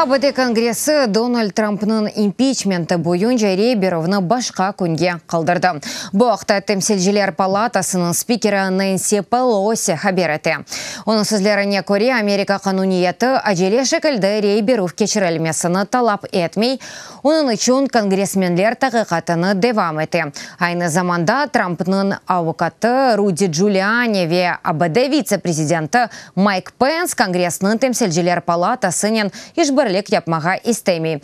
АБД Конгрессы Дональд Трампның импичменті бойынша Рейберовны башқа күнге қалдырды. Бұл вақытта Темсилжилер палатасының спикері Нэнси Пелоси хабар етті. Оның сөзлеріне көре Америка қануниеті әжеле шекілді Рейберов кешірілмесіні талап етмей, оның үшін конгрессменлер тақиқатыны девам етті. Айны заманда Трампның авокаты Руди Джулиани ве АБД вице-президенті Майк Пенс Конгрессның Темсилжилер палатасының ешбірлік япмаға істемей.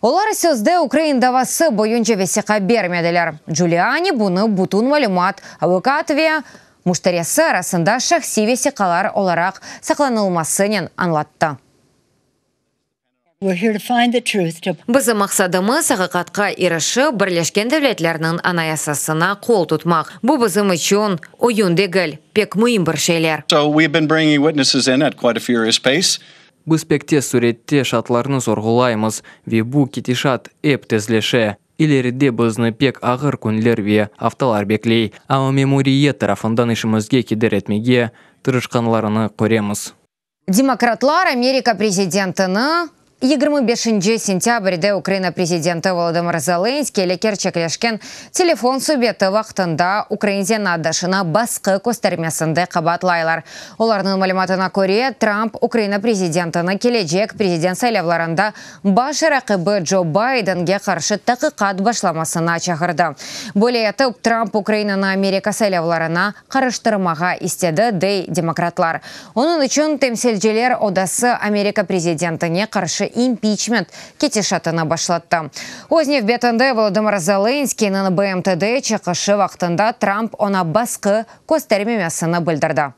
Олар сөзді Украиндавасы бойынша весеқа бермеділер. Джулиани бұны бұтын малюмат авокат ве мұштаресі арасында шақси весеқалар оларақ сақланылмасының анлатты. Бізді мақсадымыз ақиқатқа ерішы бірлешкен дәулетлерінің анаясасына қол тұтмақ. Бұл бізім үшін ойын дегіл, пек мұйым бір шейлер. Біз пекте суретте шатларны зорғылаймыз, ве бұ кетешат эп тезлеше. Илерде бізні пек ағыр күнлер ве авталар беклей, ама меморие тарафындан ішімізге кедер етмеге тырышқанларыны көреміз. Демократлар Америка президентіні 25 сентябрьде Украина президенті Володимир Зеленский лекер чеклешкен телефон сөбеті вақтында Украинзен адашына басқы көстермесінде қабатлайлар. Оларның мәліматына көре Трамп Украина президентіні келечек президент сайлауларында баш рақыбы Джо Байденге қаршы тақиқат башламасына чағырды. Более етіп, Трамп Украинаны Америка сайлауларына қарыштырмаға істеді дей демократлар. Оның үшін темсилжилер одасы Америка президентіне қаршы импичмент кетешатына башлатты. Ознев бетінде Володимир Зеленский БМТД чықышы вақтында Трамп она басқы көстермемесіні білдірді.